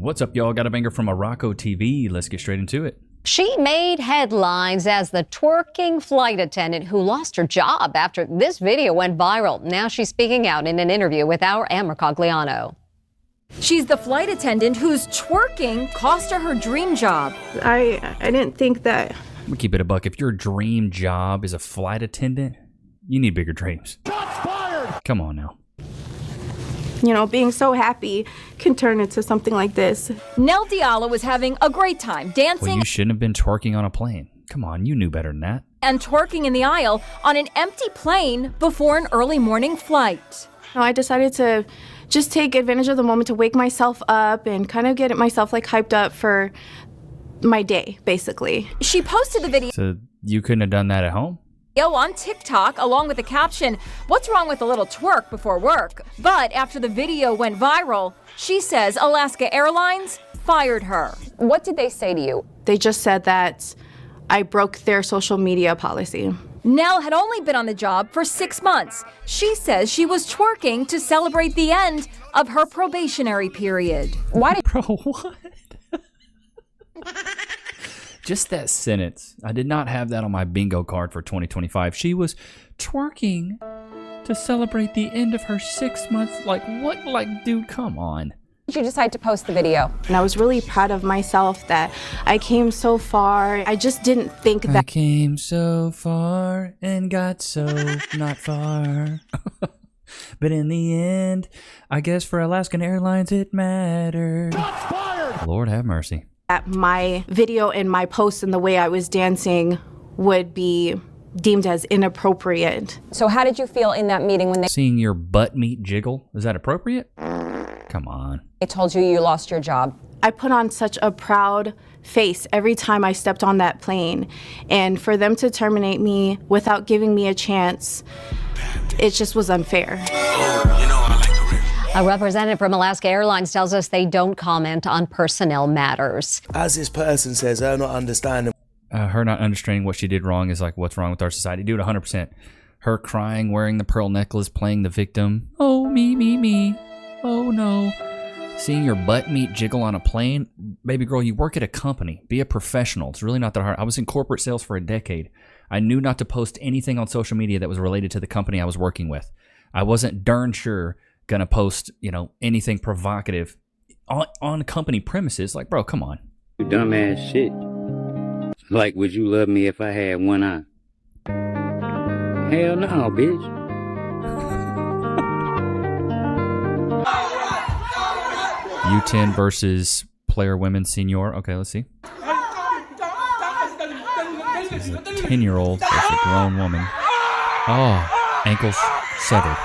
What's up, y'all? Got a banger from Morocco TV. Let's get straight into it. She made headlines as the twerking flight attendant who lost her job after this video went viral. Now she's speaking out in an interview with our Amber Cogliano. She's the flight attendant whose twerking cost her dream job. I didn't think that. I'm gonna keep it a buck. If your dream job is a flight attendant, you need bigger dreams. Shots fired! Come on now. You know, being so happy can turn into something like this. Nell Diallo was having a great time dancing. Well, you shouldn't have been twerking on a plane. Come on, you knew better than that. And twerking in the aisle on an empty plane before an early morning flight. I decided to just take advantage of the moment to wake myself up and kind of get myself like hyped up for my day, basically. She posted the video. So you couldn't have done that at home? On TikTok, along with the caption, "What's wrong with a little twerk before work?" But after the video went viral, she says Alaska Airlines fired her. What did they say to you? They just said that I broke their social media policy. Nell had only been on the job for 6 months. She says she was twerking to celebrate the end of her probationary period. Why did Bro, what? Just that sentence. I did not have that on my bingo card for 2025. She was twerking to celebrate the end of her 6 months. Like, what? Like, dude, come on. you decide to post the video? And I was really proud of myself that I came so far. I just didn't think that. I came so far and got so not far. But in the end, I guess for Alaskan Airlines, it mattered. Lord have mercy. That my video and my post and the way I was dancing would be deemed as inappropriate. So how did you feel in that meeting when Seeing your butt meat jiggle, is that appropriate? Come on. they told you you lost your job? I put on such a proud face every time I stepped on that plane. And for them to terminate me without giving me a chance, it just was unfair. A representative from Alaska Airlines tells us they don't comment on personnel matters. As this person says, her not understanding. Her not understanding what she did wrong is like, what's wrong with our society? Dude, 100%. Her crying, wearing the pearl necklace, playing the victim. Oh, me. Oh, no. Seeing your butt meat jiggle on a plane. Baby girl, you work at a company. Be a professional. It's really not that hard. I was in corporate sales for a decade. I knew not to post anything on social media that was related to the company I was working with. I wasn't darn sure gonna post, anything provocative on company premises. Like, bro, come on. You dumbass shit. Like, would you love me if I had one eye? Hell no, bitch. U10 versus player women senior. Okay, let's see. This is a 10-year-old versus a grown woman. Oh, ankles severed.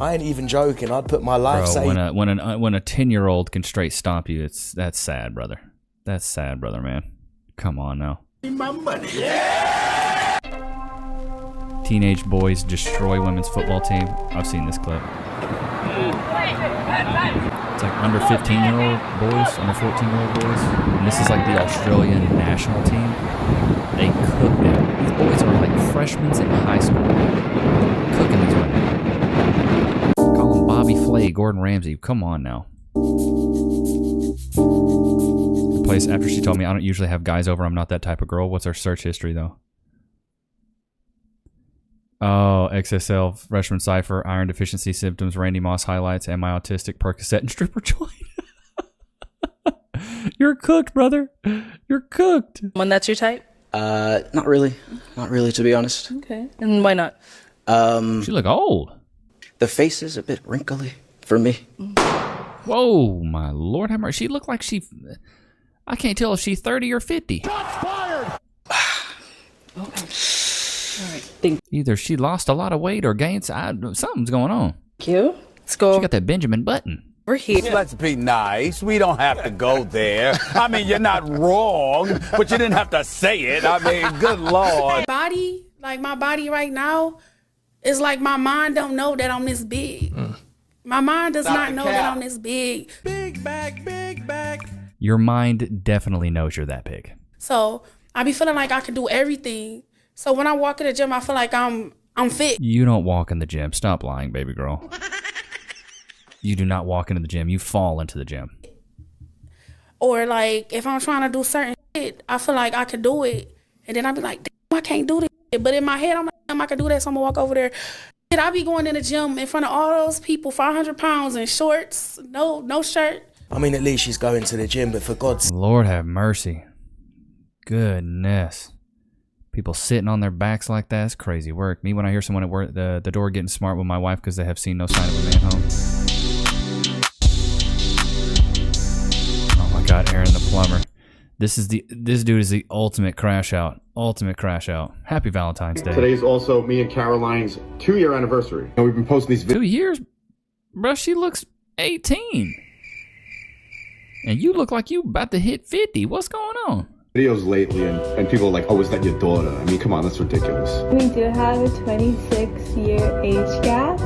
I ain't even joking. I'd put my life Bro, saving. when a 10-year-old can straight stomp you, that's sad, brother. That's sad, brother, man. Come on now. My money. Teenage boys destroy women's football team. I've seen this clip. It's like under 15-year-old boys, under 14-year-old boys. And this is like the Australian national team. They cook them. These boys are like freshmen in high school. Cooking these women. Call them Bobby Flay, Gordon Ramsay. Come on now. The place after she told me I don't usually have guys over. I'm not that type of girl. What's her search history though? Oh, XSL, freshman cipher, iron deficiency symptoms, Randy Moss highlights, am I autistic, Percocet, and stripper joint. You're cooked, brother. You're cooked. When that's your type? Not really. Not really, to be honest. Okay. And why not? She look old. The face is a bit wrinkly for me. Whoa, my Lord have mercy. She looked like I can't tell if she's 30 or 50. Okay. All right. Thank Either she lost a lot of weight or gained. Something's going on. you. Let's go She got that Benjamin Button. over here. Let's be nice. We don't have to go there. I mean, you're not wrong, but you didn't have to say it. I mean, good Lord. My body right now is like my mind don't know that I'm this big. My mind does not know that I'm this big. Big back. Your mind definitely knows you're that big. So I be feeling like I can do everything. So when I walk in the gym, I feel like I'm fit. You don't walk in the gym. Stop lying, baby girl. You do not walk into the gym. You fall into the gym. Or like if I'm trying to do certain shit, I feel like I could do it, and then I be like, damn, I can't do this shit. But in my head, I'm like, damn, I can do that, so I'm gonna walk over there. Shit, I be going in the gym in front of all those people, 500 pounds in shorts, no shirt. I mean, at least she's going to the gym, but for God's Lord have mercy. Goodness. People sitting on their backs like that, it's crazy work. Me, when I hear someone at work, the door getting smart with my wife because they have seen no sign of a man home. Oh my God, Aaron the plumber. This dude is the ultimate crash out. Ultimate crash out. Happy Valentine's Day. Today's also me and Caroline's 2-year anniversary. And we've been posting these videos. 2 years? Bro, she looks 18. And you look like you about to hit 50. What's going on? Videos lately, and people are like, oh, is that your daughter? I mean, come on, that's ridiculous. We do have a 26-year age gap,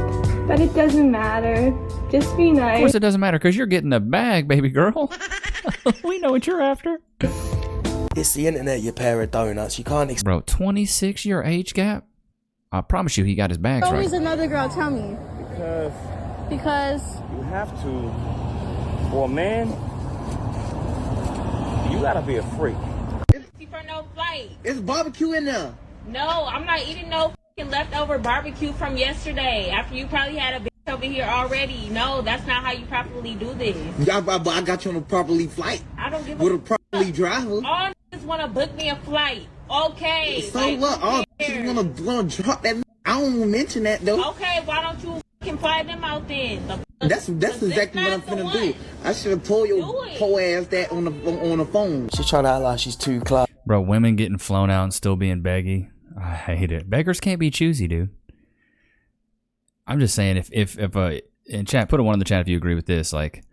but it doesn't matter. Just be nice. Of course it doesn't matter because you're getting a bag, baby girl. We know what you're after. It's the internet, you pair of donuts. You can't Bro, 26-year age gap? I promise you he got his bags right. Always another girl, tell me. Because you have to. For a man, you gotta be a freak. For no flight. It's barbecue in there. No, I'm not eating no leftover barbecue from yesterday after you probably had a bitch over here already. No, that's not how you properly do this. I got you on a properly flight. I don't give with a properly driver. All niggas want to book me a flight. Okay. So like, what? All niggas want to drop that. I don't want to mention that though. Okay, why don't you fucking fly them out then? That's exactly what I'm finna do. I should have told your poor ass that on the phone. She's trying to act like she's too close. Bro, women getting flown out and still being beggy. I hate it. Beggars can't be choosy, dude. I'm just saying, if in chat, put a one in the chat if you agree with this. Like,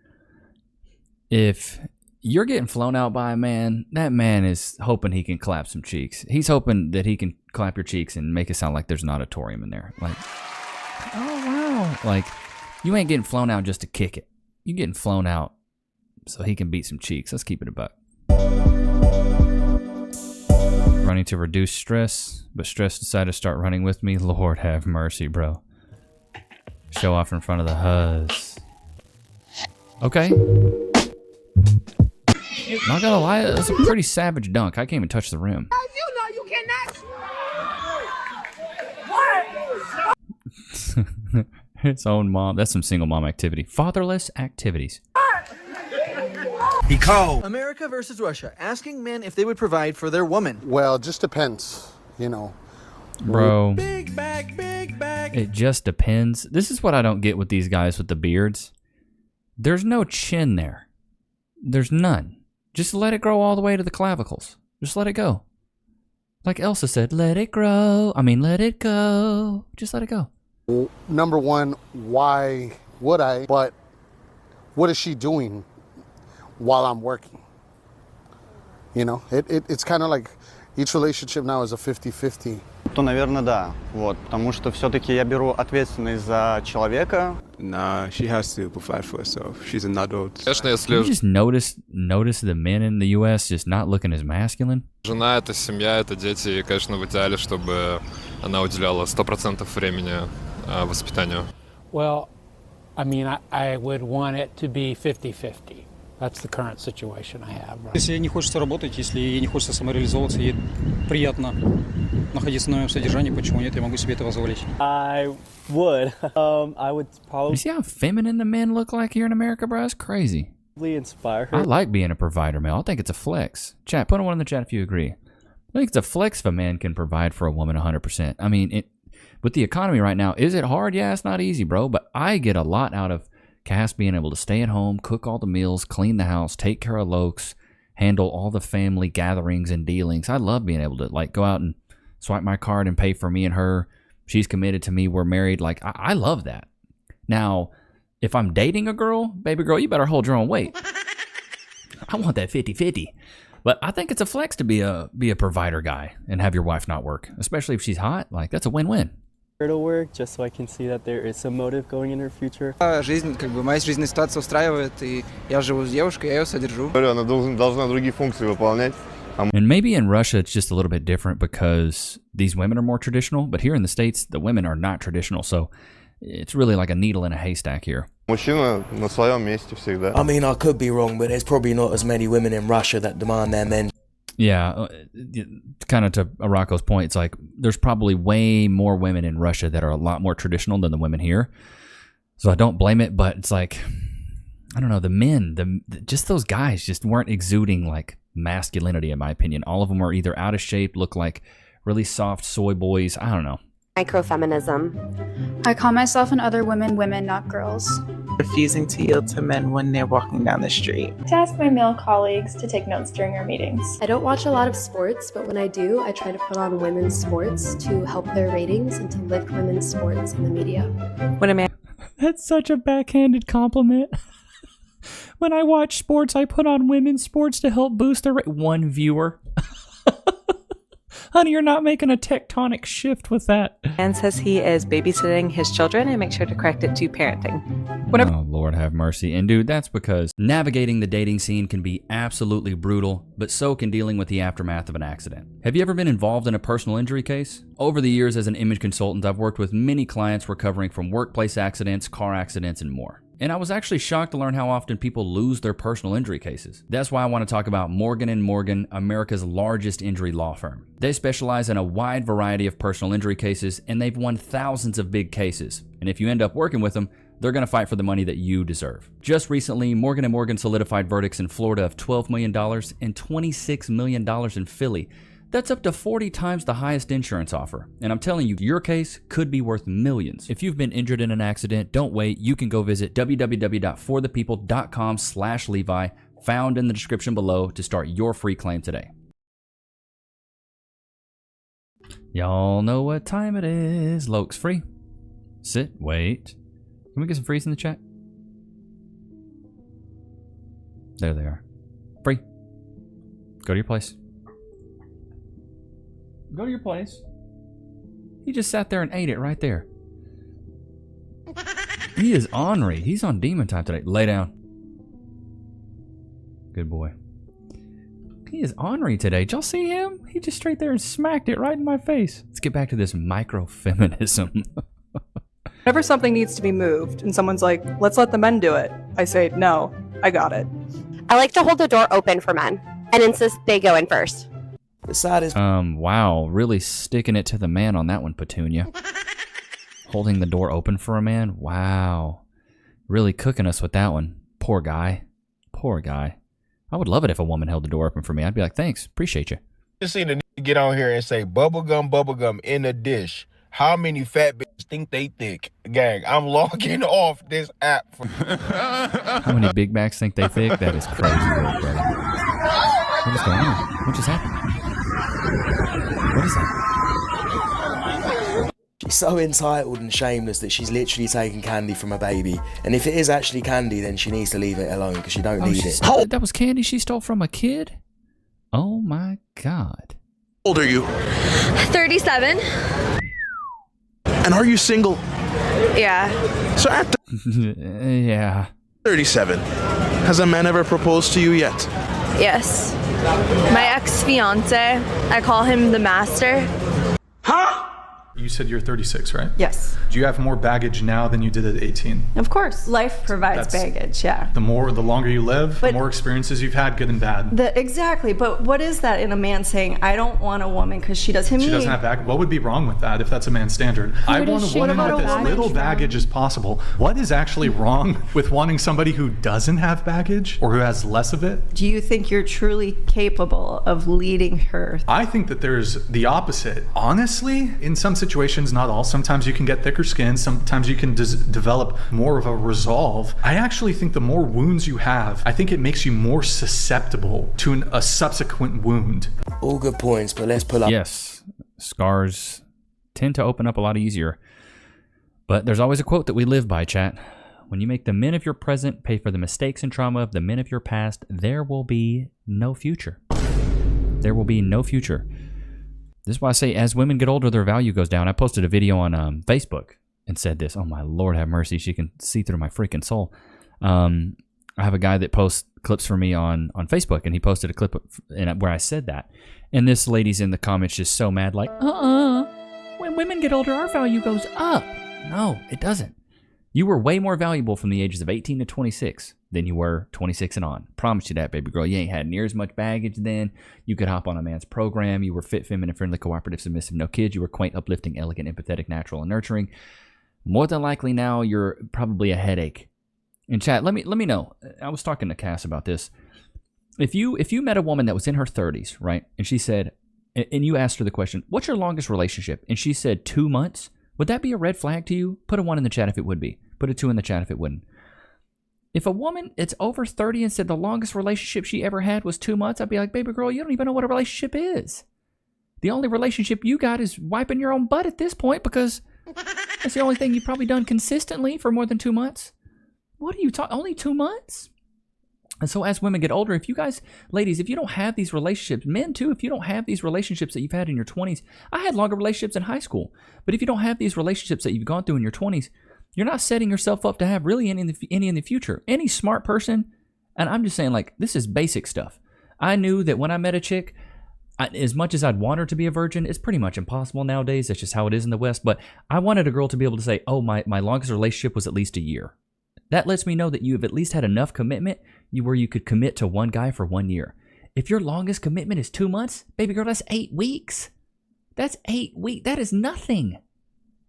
if you're getting flown out by a man, that man is hoping he can clap some cheeks. He's hoping that he can clap your cheeks and make it sound like there's an auditorium in there. Like, oh wow. Like, you ain't getting flown out just to kick it. You getting flown out so he can beat some cheeks. Let's keep it a buck. Running to reduce stress, but stress decided to start running with me. Lord have mercy, bro. Show off in front of the huzz. Okay. Not gonna lie, that's a pretty savage dunk. I can't even touch the rim. You know you cannot. Its own mom. That's some single mom activity. Fatherless activities. He called. America versus Russia, asking men if they would provide for their woman. Well, it just depends, you know. Bro. Big bag, big bag. It just depends. This is what I don't get with these guys with the beards. There's no chin there. There's none. Just let it grow all the way to the clavicles. Just let it go. Like Elsa said, let it grow. I mean, let it go. Just let it go. Number one, why would I? But what is she doing while I'm working? You know, it's kind of like each relationship now is a 50-50. То, наверное, да. Вот, потому что все-таки я беру ответственность за человека. Nah, she has to provide for herself. She's an adult. You just notice the men in the U.S. just not looking as masculine. Жена, это семья, это дети. И, конечно, в идеале, чтобы она уделяла 100% времени воспитанию. Well, I mean, I would want it to be 50-50. That's the current situation I have. Right? Если ей не хочется работать, если ей не хочется самореализовываться, ей приятно находиться на моем содержании, почему нет, я могу себе это позволить. I would probably... You see how feminine the men look like here in America, bro? It's crazy. Inspire her. I like being a provider, man. I think it's a flex. Chat, put one in the chat if you agree. I think it's a flex if a man can provide for a woman 100%. I mean, with the economy right now, is it hard? Yeah, it's not easy, bro. But I get a lot out of Cass being able to stay at home, cook all the meals, clean the house, take care of Lokes, handle all the family gatherings and dealings. I love being able to like go out and swipe my card and pay for me and her. She's committed to me. We're married. Like, I love that. Now, if I'm dating a girl, baby girl, you better hold your own weight. I want that 50-50. But I think it's a flex to be a provider guy and have your wife not work, especially if she's hot. Like, that's a win-win. To work just so I can see that there is some motive going in her future. Жизнь, моя жизненная ситуация устраивает, и я живу с девушкой, я ее содержу. Она должна другие функции выполнять. And maybe in Russia it's just a little bit different because these women are more traditional, but here in the States, the women are not traditional. So it's really like a needle in a haystack here. Мужчина на своем месте всегда. I mean, I could be wrong, but there's probably not as many women in Russia that demand their men. Yeah, kind of to Rocco's point, it's like there's probably way more women in Russia that are a lot more traditional than the women here. So I don't blame it, but it's like, I don't know, the men, just those guys just weren't exuding like masculinity in my opinion. All of them were either out of shape, look like really soft soy boys. I don't know. Microfeminism. I call myself and other women women, not girls. Refusing to yield to men when they're walking down the street. To ask my male colleagues to take notes during our meetings. I don't watch a lot of sports, but when I do, I try to put on women's sports to help their ratings and to lift women's sports in the media. When a man... That's such a backhanded compliment. When I watch sports, I put on women's sports to help boost their one viewer. Honey, you're not making a tectonic shift with that. Man says he is babysitting his children and make sure to correct it to parenting. Oh, Lord have mercy. And dude, that's because navigating the dating scene can be absolutely brutal, but so can dealing with the aftermath of an accident. Have you ever been involved in a personal injury case? Over the years as an image consultant, I've worked with many clients recovering from workplace accidents, car accidents, and more. And I was actually shocked to learn how often people lose their personal injury cases. That's why I want to talk about Morgan & Morgan, America's largest injury law firm. They specialize in a wide variety of personal injury cases, and they've won thousands of big cases. And if you end up working with them, they're going to fight for the money that you deserve. Just recently, Morgan & Morgan solidified verdicts in Florida of $12 million and $26 million in Philly. That's up to 40 times the highest insurance offer. And I'm telling you, your case could be worth millions. If you've been injured in an accident, don't wait. You can go visit www.forthepeople.com/Levi, found in the description below, to start your free claim today. Y'all know what time it is. Lokes free. Sit, wait. Can we get some frees in the chat? There they are. Free. Go to your place. Go to your place. He just sat there and ate it right there. He is ornery. He's on demon time today. Lay down. Good boy. He is ornery today. Did y'all see him? He just straight there and smacked it right in my face. Let's get back to this microfeminism. Whenever something needs to be moved and someone's like, let's let the men do it, I say, no, I got it. I like to hold the door open for men and insist they go in first. The saddest. Wow. Really sticking it to the man on that one, Petunia. Holding the door open for a man? Wow. Really cooking us with that one. Poor guy. Poor guy. I would love it if a woman held the door open for me. I'd be like, thanks. Appreciate you. Just seen a nigga get on here and say bubblegum in a dish. How many fat bitches think they thick? Gang, I'm logging off this app. How many Big Macs think they thick? That is crazy, brother. What is going on? What just happened? What is that? She's so entitled and shameless that she's literally taking candy from a baby. And if it is actually candy, then she needs to leave it alone because she don't need it. That was candy she stole from a kid? Oh my God. How old are you? 37. And are you single? Yeah. So at yeah. 37, has a man ever proposed to you yet? Yes. My ex-fiance, I call him the master. You said you're 36, right? Yes. Do you have more baggage now than you did at 18? Of course. Life provides baggage, yeah. The longer you live, the more experiences you've had, good and bad. Exactly, but what is that in a man saying, I don't want a woman because she doesn't She doesn't have baggage. What would be wrong with that if that's a man's standard? I want a woman with as little baggage as possible. What is actually wrong with wanting somebody who doesn't have baggage or who has less of it? Do you think you're truly capable of leading her? I think that there's the opposite. Honestly, in some situations, not all. Sometimes you can get thicker skin. Sometimes you can develop more of a resolve. I actually think the more wounds you have, I think it makes you more susceptible to a subsequent wound. All good points, but let's pull up. Yes, scars tend to open up a lot easier. But there's always a quote that we live by, chat. When you make the men of your present pay for the mistakes and trauma of the men of your past, there will be no future. There will be no future. This is why I say as women get older, their value goes down. I posted a video on Facebook and said this. Oh, my Lord have mercy. She can see through my freaking soul. I have a guy that posts clips for me on Facebook, and he posted a clip where I said that. And this lady's in the comments just so mad, like, when women get older, our value goes up. No, it doesn't. You were way more valuable from the ages of 18 to 26 than you were 26 and on. Promise you that, baby girl. You ain't had near as much baggage then. You could hop on a man's program. You were fit, feminine, friendly, cooperative, submissive, no kids. You were quaint, uplifting, elegant, empathetic, natural, and nurturing. More than likely now, you're probably a headache. In chat, let me know. I was talking to Cass about this. If you met a woman that was in her 30s, right, and she said, and you asked her the question, what's your longest relationship? And she said 2 months. Would that be a red flag to you? Put a 1 in the chat if it would be. Put a 2 in the chat if it wouldn't. If a woman it's over 30 and said the longest relationship she ever had was 2 months, I'd be like, baby girl, you don't even know what a relationship is. The only relationship you got is wiping your own butt at this point, because that's the only thing you've probably done consistently for more than 2 months. What are you talking? Only 2 months? And so as women get older, if you guys, ladies, if you don't have these relationships, men too, if you don't have these relationships that you've had in your 20s, I had longer relationships in high school, but if you don't have these relationships that you've gone through in your 20s, you're not setting yourself up to have really any in the future. Any smart person, and I'm just saying, like, this is basic stuff. I knew that when I met a chick, as much as I'd want her to be a virgin, it's pretty much impossible nowadays. That's just how it is in the West. But I wanted a girl to be able to say, oh, my longest relationship was at least a year. That lets me know that you have at least had enough commitment where you could commit to one guy for 1 year. If your longest commitment is 2 months, baby girl, that's 8 weeks. That's 8 weeks. That is nothing.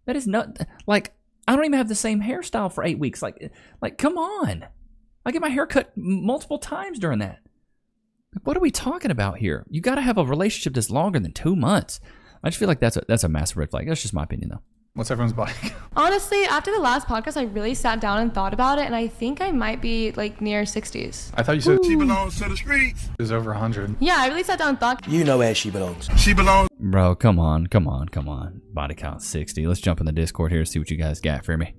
That is not, like, I don't even have the same hairstyle for 8 weeks. Like, come on. I get my hair cut multiple times during that. What are we talking about here? You got to have a relationship that's longer than 2 months. I just feel like that's a massive red flag. That's just my opinion, though. What's everyone's body? Honestly, after the last podcast, I really sat down and thought about it, and I think I might be like near 60s. I thought you said she belongs to the streets. It was over 100. Yeah, I really sat down and thought. You know where she belongs. She belongs. Bro, come on. Body count 60. Let's jump in the Discord here and see what you guys got for me.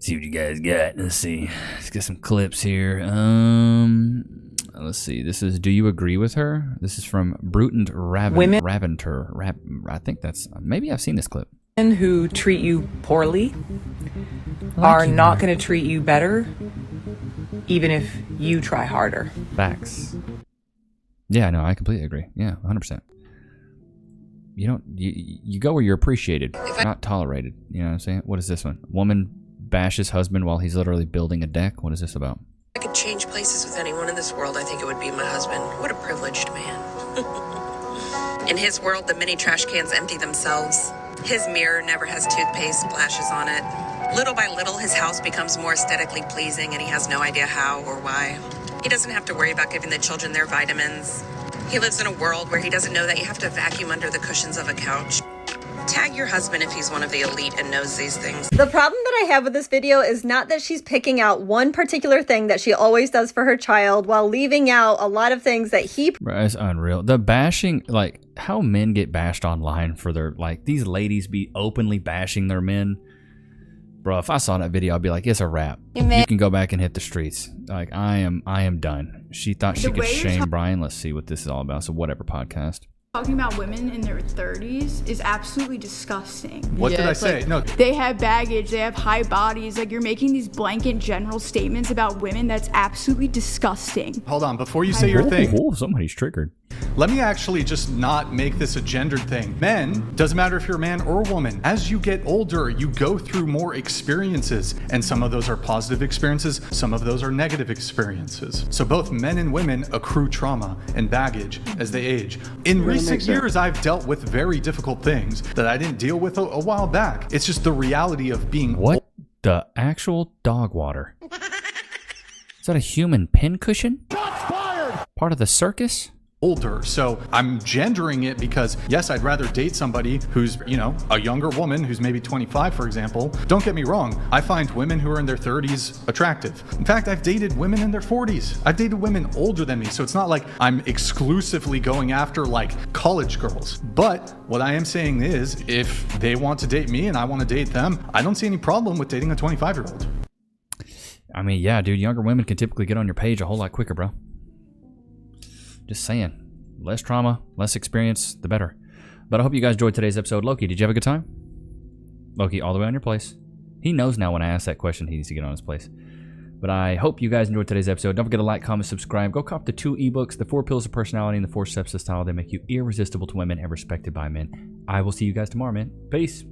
See what you guys got. Let's see. Let's get some clips here. Let's see. This is Do You Agree With Her? This is from Bruton Raventer. I think that's, maybe I've seen this clip. Men who treat you poorly are not going to treat you better, even if you try harder. Facts. Yeah, no, I completely agree. Yeah, 100%. You go where you're appreciated, not tolerated. You know what I'm saying? What is this one? Woman bashes husband while he's literally building a deck. What is this about? If I could change places with anyone in this world, I think it would be my husband. What a privileged man. In his world, the mini trash cans empty themselves. His mirror never has toothpaste splashes on it. Little by little, his house becomes more aesthetically pleasing, and he has no idea how or why. He doesn't have to worry about giving the children their vitamins. He lives in a world where he doesn't know that you have to vacuum under the cushions of a couch. Tag your husband if he's one of the elite and knows these things. The problem that I have with this video is not that she's picking out one particular thing that she always does for her child while leaving out a lot of things that he... Bro, it's unreal. The bashing, like, how men get bashed online for their, like, these ladies be openly bashing their men. Bro, if I saw that video, I'd be like, it's a wrap. You can go back and hit the streets. Like, I am done. She thought she could shame Brian. Let's see what this is all about. So whatever podcast. Talking about women in their 30s is absolutely disgusting. What did I say? Like, no. They have baggage, they have high bodies. Like, you're making these blanket general statements about women that's absolutely disgusting. Hold on, before you say your thing. Oh, somebody's triggered. Let me actually just not make this a gendered thing. Men, doesn't matter if you're a man or a woman, as you get older, you go through more experiences, and some of those are positive experiences, some of those are negative experiences. So both men and women accrue trauma and baggage as they age. In recent years, I've dealt with very difficult things that I didn't deal with a while back. It's just the reality of being What the actual dog water? Is that a human pincushion? Part of the circus? older. So I'm gendering it because, yes, I'd rather date somebody who's, you know, a younger woman who's maybe 25, for example. Don't get me wrong. I find women who are in their 30s attractive. In fact, I've dated women in their 40s. I've dated women older than me. So it's not like I'm exclusively going after like college girls. But what I am saying is, if they want to date me and I want to date them, I don't see any problem with dating a 25-year-old. I mean, yeah, dude, younger women can typically get on your page a whole lot quicker, bro. Just saying. Less trauma, less experience, the better. But I hope you guys enjoyed today's episode. Loki, did you have a good time? Loki, all the way on your place. He knows now when I ask that question, he needs to get on his place. But I hope you guys enjoyed today's episode. Don't forget to like, comment, subscribe. Go cop the 2 ebooks, The 4 Pillars of Personality and The 4 Steps to Style. They make you irresistible to women and respected by men. I will see you guys tomorrow, man. Peace.